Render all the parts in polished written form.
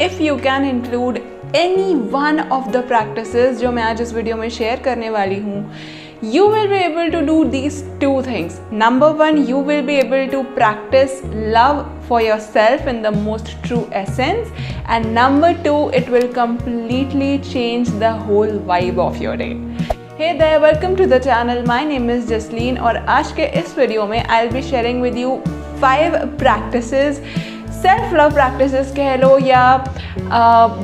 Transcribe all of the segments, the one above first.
If you can include any one of the practices जो मैं आज इस वीडियो में शेयर करने वाली हूँ, you will be able to do these two things. Number one, you will be able to practice love for yourself in the most true essence, and number two, it will completely change the whole vibe of your day. Hey there, welcome to the channel. My name is Jasleen और आज के इस video में I'll be sharing with you 5 practices, self love practices कह लो या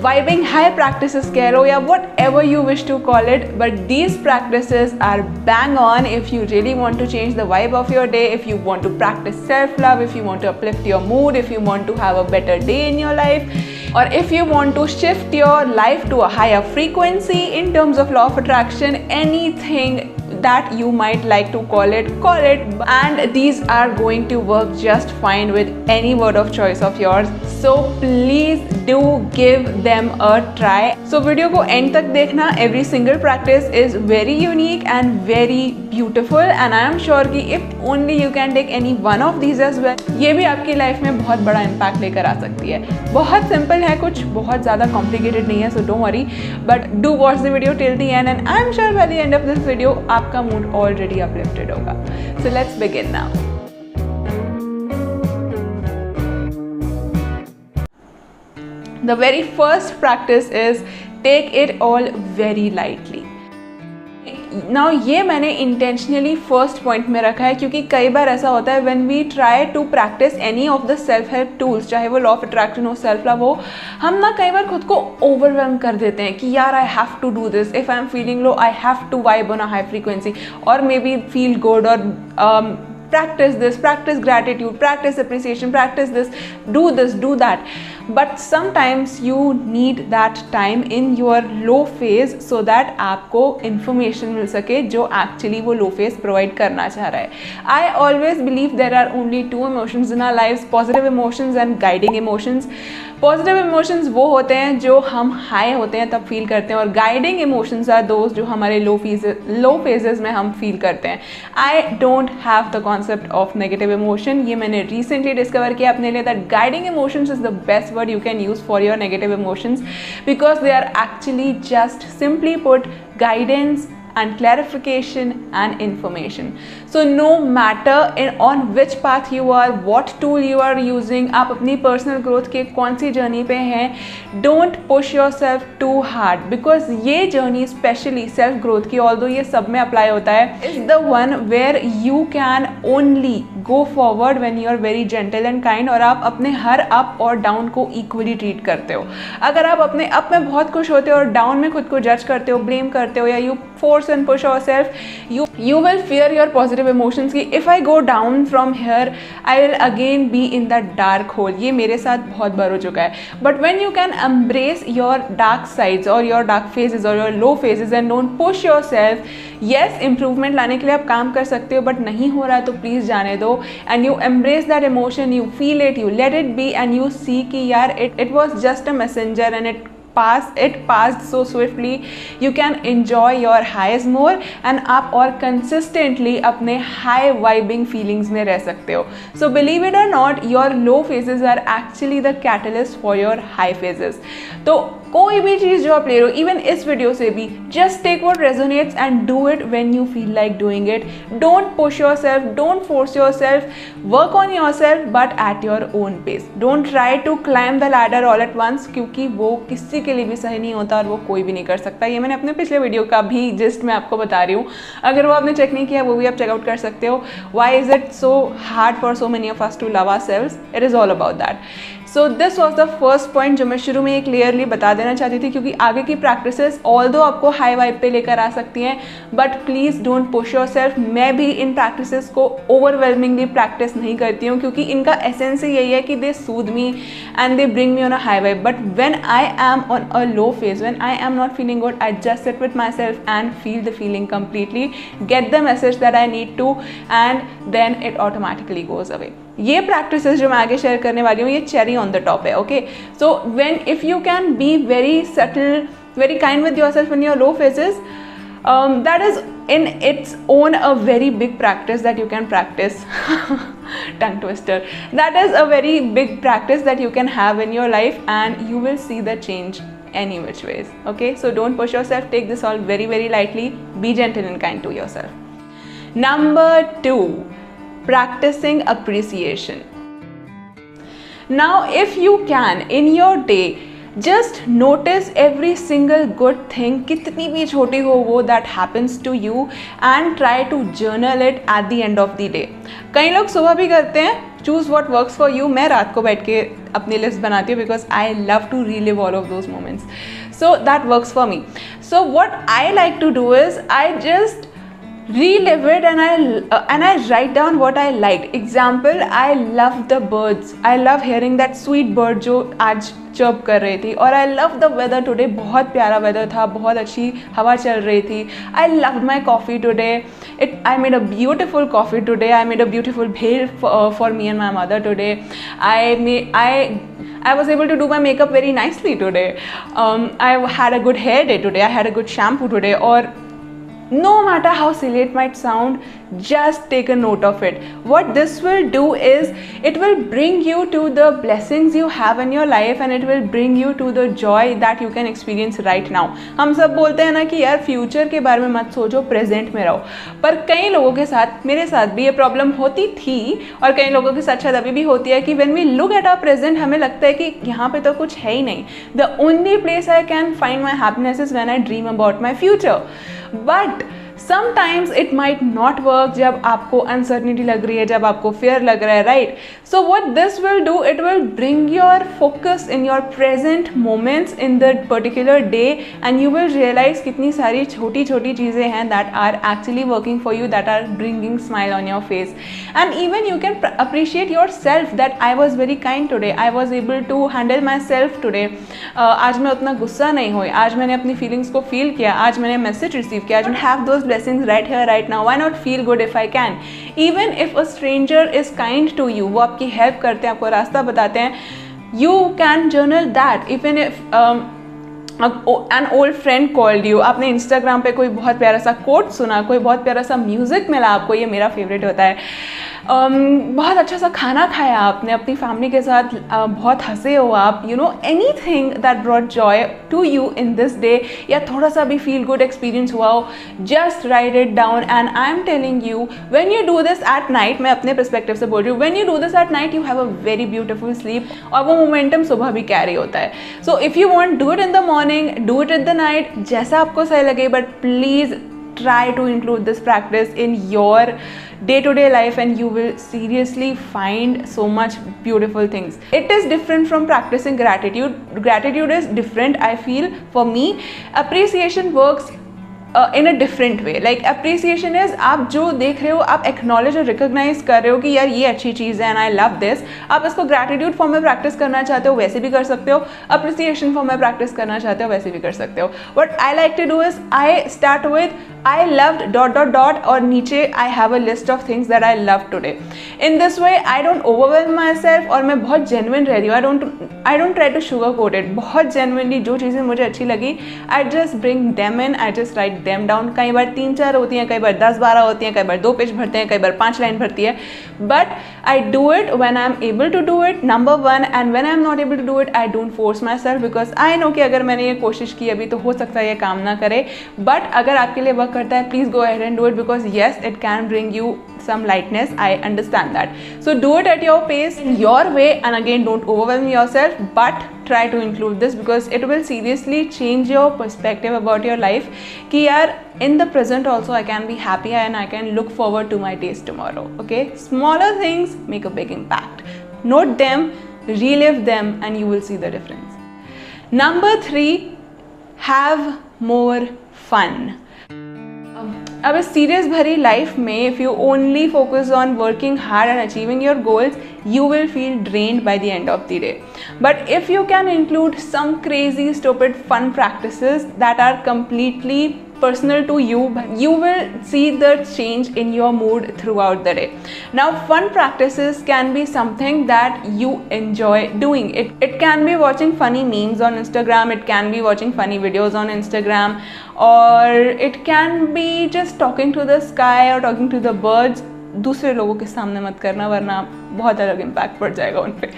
vibing high practices कह लो या whatever you wish to call it, but these practices are bang on if you really want to change the vibe of your day, if you want to practice self love, if you want to uplift your mood, if you want to have a better day in your life, or if you want to shift your life to a higher frequency in terms of law of attraction, anything that you might like to call it, and these are going to work just fine with any word of choice of yours. So please do give them a try. So video को end तक देखना. Every single practice is very unique and very beautiful, and I am sure कि if only you can take any one of these as well, ये भी आपकी life में बहुत बड़ा इम्पैक्ट लेकर आ सकती है. बहुत सिंपल है, कुछ बहुत ज़्यादा कॉम्प्लिकेटेड नहीं है, so don't worry, but do watch the video till the end, and I am sure by the end of this video आपका मूड already uplifted होगा. So let's begin now. The very first practice is take it all very lightly. Now ये मैंने intentionally first point में रखा है क्योंकि कई बार ऐसा होता है when we try to practice any of the self help tools, चाहे वो law of attraction हो, self love हो, हम ना कई बार खुद को overwhelm कर देते हैं कि यार I have to do this, if I am feeling low I have to vibe on a high frequency or maybe feel good or practice this, practice gratitude, practice appreciation, practice this, do that. But sometimes you need that time in your low phase so that आपको information मिल सके जो actually वो low phase provide करना चाह रहा है. I always believe there are only 2 emotions in our lives, positive emotions and guiding emotions. Positive emotions वो होते हैं जो हम हाई होते हैं तब फील करते हैं, और गाइडिंग इमोशंस आर दोस्त जो हमारे लो फेजेस में हम फील करते हैं. I don't have the concept of negative emotion. ये मैंने रिसेंटली डिस्कवर किया अपने लिए, that guiding emotions is the best word you can use for your negative emotions because they are actually just simply put guidance and clarification and information. So no matter on which path you are, what tool you are using, आप अपनी personal growth के कौन सी journey पे हैं, don't push yourself too hard because ये journey especially self growth की, although ये सब में apply होता है, is the one where you can only go forward when you are very gentle and kind और आप अपने हर up और down को equally treat करते हो. अगर आप अपने up में बहुत खुश होते हो और down में खुद को judge करते हो, blame करते हो या you force and push yourself, you will fear your positive emotions कि if I go down from here I will again be in that dark hole. ये मेरे साथ बहुत बार हो चुका है. But when you can embrace your dark sides or your dark phases or your low phases and don't push yourself, yes improvement लाने के लिए आप काम कर सकते हो, but नहीं हो रहा है तो please जाने दो, and you embrace that emotion, you feel it, you let it be, and you see कि यार it was just a messenger and it passed so swiftly. You can enjoy your highs more and आप और consistently अपने high vibing feelings में रह सकते हो. So believe it or not, your low phases are actually the catalyst for your high phases. तो कोई भी चीज़ जो आप ले रहे हो, इवन इस वीडियो से भी, just take what resonates and do it when you feel like doing it. Don't push yourself, don't force yourself, work on yourself but at your own pace. Don't try to climb the ladder all at once क्योंकि वो किसी के लिए भी सही नहीं होता और वो कोई भी नहीं कर सकता. ये मैंने अपने पिछले वीडियो का भी जिस्ट मैं आपको बता रही हूँ, अगर वो आपने चेक नहीं किया वो भी आप चेकआउट कर सकते हो. Why is it so hard for so many of us to love ourselves? It is all about that. So this was the first point जो मैं शुरू में ये क्लियरली बता देना चाहती थी क्योंकि आगे की प्रैक्टिसेस ऑल्दो आपको हाई वाइब पे लेकर आ सकती हैं, but please don't push yourself. मैं भी इन प्रैक्टिसेस को ओवरवेलमिंगली प्रैक्टिस नहीं करती हूँ क्योंकि इनका एसेंस ही यही है कि they soothe me and they bring me on a high vibe. But when I am on a low phase, when I am not feeling good, I just sit with myself and feel the feeling completely, get the message that I need to, and then it automatically goes away. ये practices जो मैं आगे share करने वाली हूँ ये cherry on the top है. Okay, so when if you can be very subtle, very kind with yourself in your low phases, that is in its own a very big practice that you can practice. Tongue twister. That is a very big practice that you can have in your life, and you will see the change any which ways. Okay, so don't push yourself, take this all very, very lightly, be gentle and kind to yourself. Number 2, practicing appreciation. Now, if you can in your day, just notice every single good thing, कितनी भी छोटी हो वो, that happens to you, and try to journal it at the end of the day. कई लोग सुबह भी करते हैं, choose what works for you. मैं रात को बैठ के अपनी लिस्ट बनाती हूँ because I love to relive all of those moments. So that works for me. So what I like to do is I just relive it and I write down what I liked. Example, I love the birds. I love hearing that sweet bird जो आज chirp कर रही थी, और I love the weather today. बहुत प्यारा weather था, बहुत अच्छी हवा चल रही थी. I loved my coffee today. I made a beautiful coffee today. I made a beautiful bhel for me and my mother today. I was able to do my makeup very nicely today. I had a good hair day today. I had a good shampoo today. Or no matter how silly it might sound, just take a note of it. What this will do is it will bring you to the blessings you have in your life, and it will bring you to the joy that you can experience right now. हम सब बोलते हैं ना कि यार future के बारे में मत सोचो, प्रेजेंट में रहो, पर कई लोगों के साथ, मेरे साथ भी ये प्रॉब्लम होती थी, और कई लोगों के साथ शायद अभी भी होती है कि when we look at our present हमें लगता है कि यहाँ पे तो कुछ है ही नहीं. The only place I can find my happiness is when I dream about my future. But sometimes it might not work जब आपको uncertainty लग रही है, जब आपको fear लग रहा है, right? So what this will do, it will bring your focus in your present moments in the particular day, and you will realize कितनी सारी छोटी छोटी चीज़ें हैं that are actually working for you, that are bringing smile on your face. And even you can appreciate yourself that I was very kind today, I was able to handle myself today. आज मैं उतना गुस्सा नहीं हुई, आज मैंने अपनी feelings को feel किया, आज मैंने message receive किया, I don't have those blessings right here right now. Why not feel good if I can? Even if a stranger is kind to you, वो आपकी हेल्प करते हैं, आपको रास्ता बताते हैं, you can journal that. Even if an old friend called you, आपने Instagram पे कोई बहुत प्यारा सा कोट सुना, कोई बहुत प्यारा सा म्यूज़िक मिला आपको, ये मेरा फेवरेट होता है, बहुत अच्छा सा खाना खाया आपने अपनी फैमिली के साथ, बहुत हंसे हो आप, you know, anything that brought joy to you in this day, या थोड़ा सा भी फील गुड एक्सपीरियंस हुआ हो, just write it down. And I am telling you, when you do this at night, मैं अपने पर्सपेक्टिव से बोल रही हूँ, when you do this at night you have a very beautiful sleep, और वो मोमेंटम सुबह भी कैरी होता है. So if you want do it in the morning, do it in the night, जैसा आपको सही लगे, but please try to include this practice in your day-to-day life, and you will seriously find so much beautiful things. It is different from practicing gratitude. Gratitude is different, I feel. For me, appreciation works in a different way. Like appreciation is, आप जो देख रहे हो, आप acknowledge और recognize कर रहे हो कि यार ये अच्छी चीज़ है and I love this. आप इसको gratitude form में practice करना चाहते हो, वैसे भी कर सकते हो. appreciation form में practice करना चाहते हो, वैसे भी कर सकते हो. What I like to do is I start with I loved ... और नीचे I have a list of things that I love today. In this way I don't overwhelm myself, और मैं बहुत genuine रह रही हूँ. I don't try to sugarcoat it. बहुत genuinely जो चीज़ें मुझे अच्छी लगी, I just bring them in, I just write them down. कई बार 3-4 होती हैं, कई बार 10-12 होती हैं, कई बार 2 पेज भरते हैं, कई बार 5 लाइन भरती है. But I do it when I'm able to do it, number one, and when I'm not able to do it, I don't force myself, because I know कि अगर मैंने ये कोशिश की अभी तो हो सकता है ये काम ना करे. But अगर आपके लिए वर्क करता है, please go ahead and do it, because yes, it can bring you some lightness. I understand that. So do it at your pace, in your way, and again, don't overwhelm yourself, but try to include this, because it will seriously change your perspective about your life. कि यार in the present also I can be happy and I can look forward to my days tomorrow. Okay, smaller things make a big impact. Note them, relive them, and you will see the difference. Number 3, have more fun. अब इस serious भरी life में if you only focus on working hard and achieving your goals, you will feel drained by the end of the day. But if you can include some crazy, stupid, fun practices that are completely personal to you, you will see the change in your mood throughout the day. Now fun practices can be something that you enjoy doing. It can be watching funny memes on Instagram, it can be watching funny videos on Instagram, or it can be just talking to the sky or talking to the birds. दूसरे लोगों के सामने मत करना वरना बहुत अलग impact पड़ जाएगा उन पे.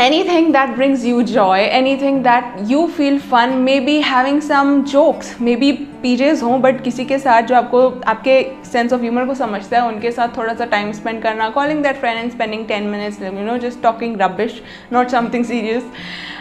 Anything that brings you joy, anything that you feel fun, maybe having some jokes, maybe PJs हों बट किसी के साथ जो आपको आपके सेंस ऑफ ह्यूमर को समझता है उनके साथ थोड़ा सा टाइम स्पेंड करना, calling that friend and spending 10 minutes, you know, just talking rubbish, not something serious,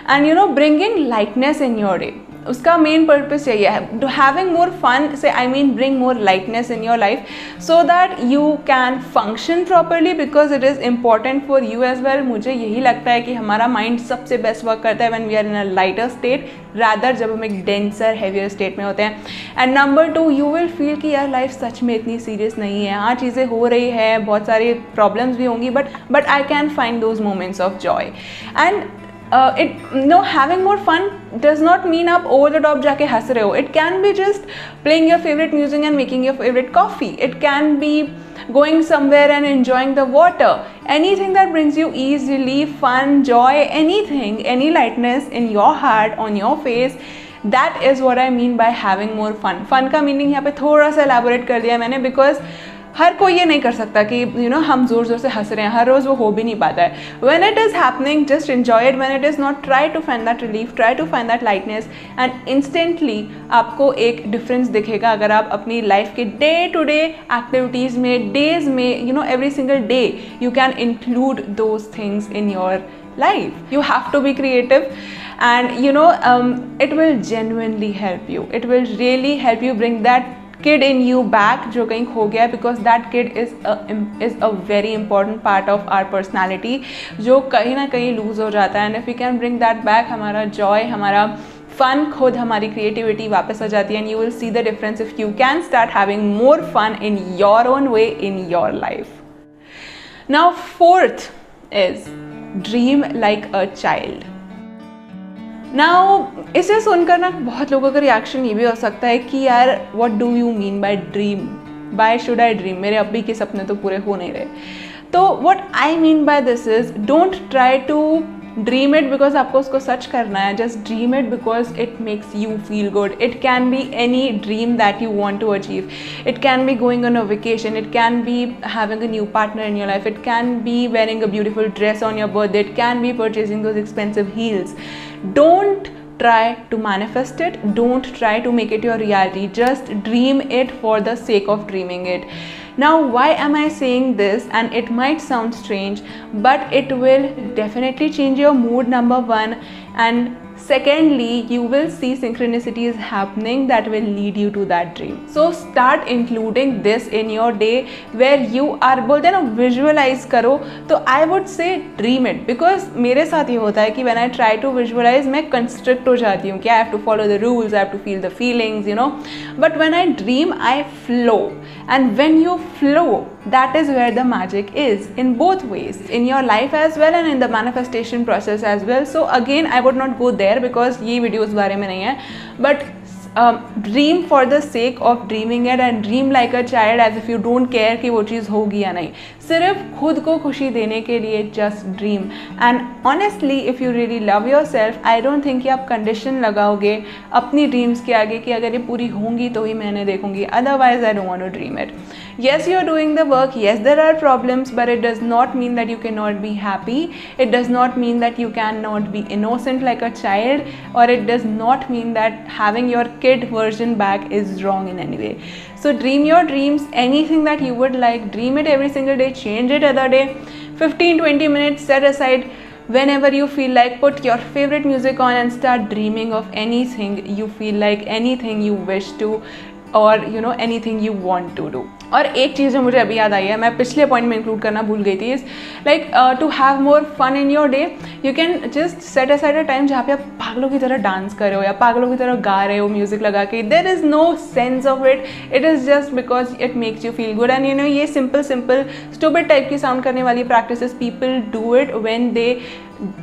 and you know, bringing lightness in your day. उसका मेन पर्पस यही है, हैविंग मोर फन से I mean bring more lightness in your life so that you can function properly, because it is important for you as well. मुझे यही लगता है कि हमारा माइंड सबसे बेस्ट वर्क करता है when we are in a lighter state rather जब हम एक डेंसर हैवियर स्टेट में होते हैं. And number 2, you will feel कि यार लाइफ सच में इतनी सीरियस नहीं है. हाँ, चीज़ें हो रही है, बहुत सारी प्रॉब्लम्स भी होंगी, but I can find those moments of Joy. And having more fun does not mean आप over the top जाके हंस रहे हो. It can be just playing your favorite music and making your favorite coffee. It can be going somewhere and enjoying the water. Anything that brings you ease, relief, fun, joy, anything, any lightness in your heart, on your face. That is what I mean by having more fun. Fun का meaning यहाँ पे थोड़ा सा elaborate कर दिया मैंने, because हर कोई ये नहीं कर सकता कि यू नो हम ज़ोर ज़ोर से हंस रहे हैं, हर रोज़ वो हो भी नहीं पाता है. When it is happening, just enjoy it. When it is not, try to find that relief, try to find that lightness, and instantly आपको एक डिफरेंस दिखेगा अगर आप अपनी लाइफ के डे टू डे एक्टिविटीज़ में, डेज में, you know, every single day you can include those things in your life. You have to be creative, and you know, it will genuinely help you. It will really help you bring that kid in you back जो कहीं खो गया, because that kid is a very important part of our personality जो कहीं ना कहीं lose हो जाता है. And if we can bring that back, हमारा joy, हमारा fun, खुद हमारी creativity वापस आ जाती है. And you will see the difference if you can start having more fun in your own way in your life. Now 4th is dream like a child. Now इसे सुनकर ना बहुत लोगों का रिएक्शन ये भी हो सकता है कि यार what do you mean by dream? Why should I dream? मेरे अभी के सपने तो पूरे हो नहीं रहे. तो what I mean by this is, don't try to dream it because आपको उसको सच करना है. Just dream it because it makes you feel good. It can be any dream that you want to achieve. It can be going on a vacation. It can be having a new partner in your life. It can be wearing a beautiful dress on your birthday. It can be purchasing those expensive heels. Don't try to manifest it. Don't try to make it your reality. Just dream it for the sake of dreaming it. Now, why am I saying this? And it might sound strange, but it will definitely change your mood, number 1. And secondly, you will see synchronicities happening that will lead you to that dream. So start including this in your day where you are, बोलते हैं ना, visualize करो. तो I would say dream it, because मेरे साथ ये होता है कि when I try to visualize मैं constrict हो जाती हूँ कि I have to follow the rules, I have to feel the feelings, you know. But when I dream, I flow. And when you flow, that is where the magic is, in both ways, in your life as well and in the manifestation process as well. So again, I would not go there because ये video उस बारे में नहीं है. But dream for the sake of dreaming it, and dream like a child as if you don't care कि वो चीज़ होगी या नहीं. सिर्फ खुद को खुशी देने के लिए just dream. And honestly if you really love your self, I don't think कि आप कंडीशन लगाओगे अपनी ड्रीम्स के आगे कि अगर ये पूरी होंगी तो ही मैंने देखूंगी, otherwise I don't want to dream it. Yes, you are doing the work. Yes, there are problems, but it does not mean that you cannot be happy. It does not mean that you cannot be innocent like a child, or it does not mean that having your kid version back is wrong in any way. So dream your dreams, anything that you would like, dream it every single day, change it other day. 15-20 minutes set aside whenever you feel like, put your favorite music on and start dreaming of anything you feel like, anything you wish to, और you know anything you want to do. और एक चीज़ जो मुझे अभी याद आई है, मैं पिछले पॉइंट में इंक्लूड करना भूल गई थी, is like to have more fun in your day. You can just set aside a time जहाँ पे आप पागलों की तरह डांस कर रहे हो या पागलों की तरह गा रहे हो म्यूजिक लगा के. There is no sense of it, it is just because it makes you feel good. And you know ये सिंपल स्टूपिड टाइप की साउंड करने वाली practices, people do it when they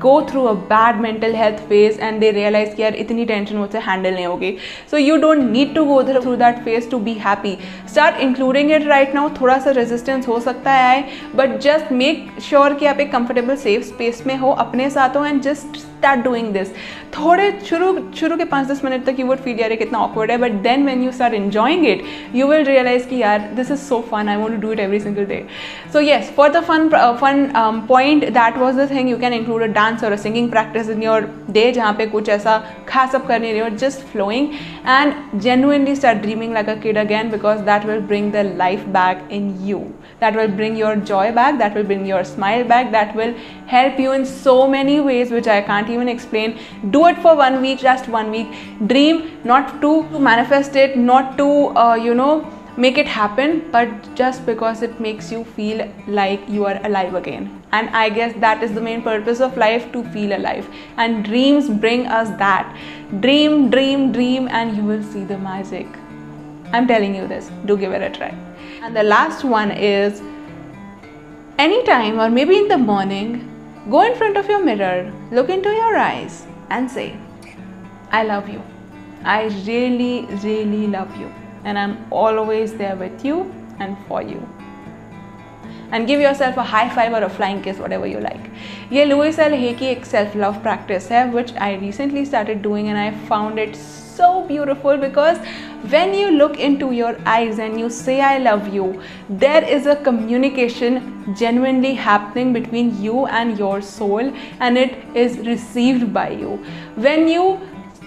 go through a bad mental health phase and they realize कि यार इतनी tension मुझसे handle नहीं होगी. So you don't need to go through that phase to be happy. Start including it right now. थोड़ा सा resistance हो सकता है आए, but just make sure कि आप एक comfortable safe space में हो, अपने साथ हो, and just start doing this. थोड़े शुरू के 5-10 मिनट तक you would feel यार कितना awkward है, but then when you start enjoying it, you will realize कि यार this is so fun, I want to do it every single day. So yes, for the fun point, that was the thing. You can include a dance or a singing practice in your day जहाँ पे कुछ ऐसा खास आप कर नहीं रहे हो, just flowing, and genuinely start dreaming like a kid again, because that will bring the life back in you. That will bring your joy back, that will bring your smile back, that will help you in so many ways which I can't even explain. Do it for 1 week, just 1 week. Dream, not to manifest it, not to make it happen, but just because it makes you feel like you are alive again. And I guess that is the main purpose of life, to feel alive, and dreams bring us that. Dream, dream, dream, and you will see the magic. I'm telling you this, do give it a try. And the last one is, anytime or maybe in the morning, go in front of your mirror, look into your eyes and say, I love you. I really, really love you. And I'm always there with you and for you. And give yourself a high five or a flying kiss, whatever you like. ये Louise L. Hay की एक self love practice है, which I recently started doing, and I found it so beautiful, because when you look into your eyes and you say I love you, there is a communication genuinely happening between you and your soul, and it is received by you. When you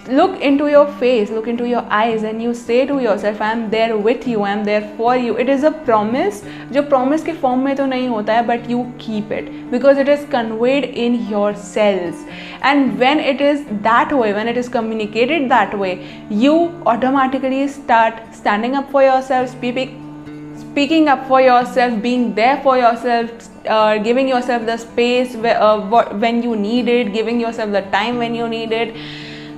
look into your face, look into your eyes, and you say to yourself, I am there with you, I am there for you. It is a promise, जो promise के form में तो नहीं होता है, but you keep it because it is conveyed in your cells. And when it is that way, when it is communicated that way, you automatically start standing up for yourself, speaking up for yourself, being there for yourself, giving yourself the space when you need it, giving yourself the time when you need it.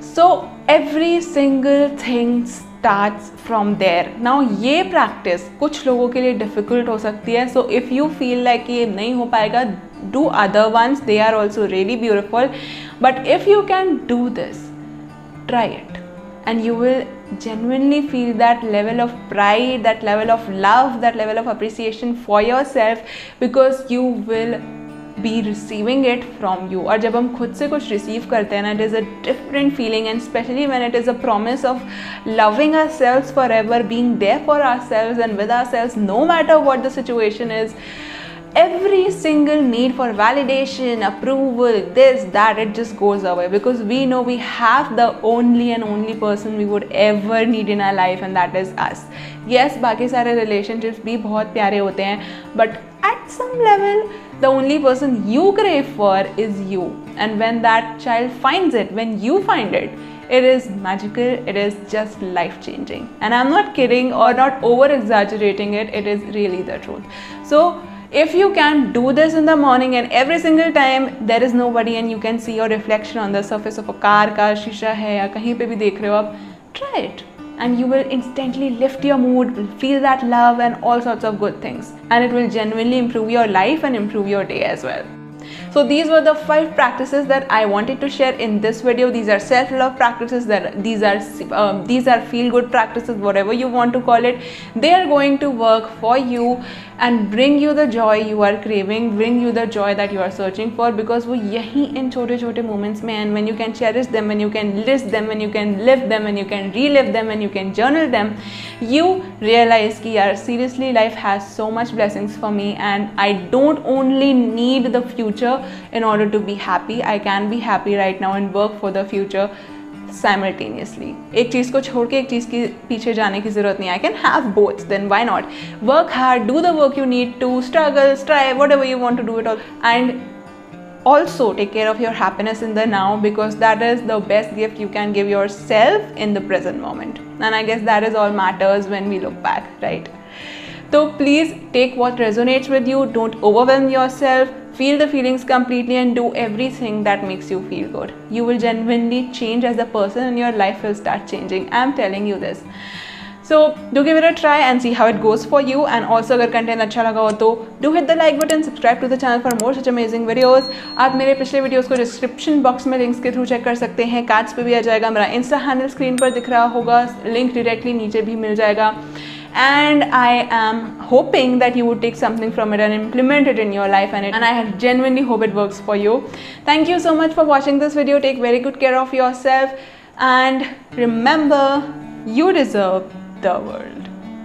So every single thing starts from there. Now ये practice कुछ लोगों के लिए difficult हो सकती है. So if you feel like ये नहीं हो पाएगा, do other ones. They are also really beautiful. But if you can do this, try it, and you will genuinely feel that level of pride, that level of love, that level of appreciation for yourself, because you will be receiving it from you. और जब हम खुद से कुछ receive करते हैं ना, it is a different feeling, and especially when it is a promise of loving ourselves forever, being there for ourselves and with ourselves no matter what the situation is. Every single need for validation, approval, this, that, it just goes away, because we know we have the only and only person we would ever need in our life, and that is us. Yes, बाकी सारे relationships भी बहुत प्यारे होते हैं, but at some level, the only person you crave for is you. And when that child finds it, when you find it, it is magical, it is just life-changing. And I'm not kidding or not over-exaggerating it, it is really the truth. So if you can do this in the morning, and every single time there is nobody and you can see your reflection on the surface of a car का शीशा है या कहीं पे भी देख रहे हो आप, try it. And you will instantly lift your mood, feel that love and all sorts of good things. And it will genuinely improve your life and improve your day as well. So these were the 5 practices that I wanted to share in this video. These are self-love practices, these are feel-good practices, whatever you want to call it. They are going to work for you and bring you the joy you are craving, bring you the joy that you are searching for, because वो यही इन छोटे-छोटे moments में, and when you can cherish them, when you can list them, when you can live them, when you can relive them, when you can journal them, you realize कि यार seriously life has so much blessings for me, and I don't only need the future in order to be happy. I can be happy right now and work for the future simultaneously. एक चीज़ को छोड़ के एक चीज़ के पीछे जाने की ज़रूरत नहीं. I can have both, then why not? Work hard, do the work you need to, struggle, strive, whatever you want to do it all, and also take care of your happiness in the now, because that is the best gift you can give yourself in the present moment. And I guess that is all matters when we look back, right? So please take what resonates with you, don't overwhelm yourself, feel the feelings completely and do everything that makes you feel good. You will genuinely change as a person and your life will start changing. I'm telling you this. So do give it a try and see how it goes for you. And also अगर content अच्छा लगा हो तो do hit the like button, subscribe to the channel for more such amazing videos. आप मेरे पिछले videos को description box में लिंक्स के थ्रू चेक कर सकते हैं, कार्ड्स पे भी आ जाएगा, मेरा इंस्टा हैंडल स्क्रीन पर दिख रहा होगा, लिंक डायरेक्टली नीचे भी मिल जाएगा. And I am hoping that you would take something from it and implement it in your life, and I genuinely hope it works for you. Thank you so much for watching this video. Take very good care of yourself and remember, you deserve the world.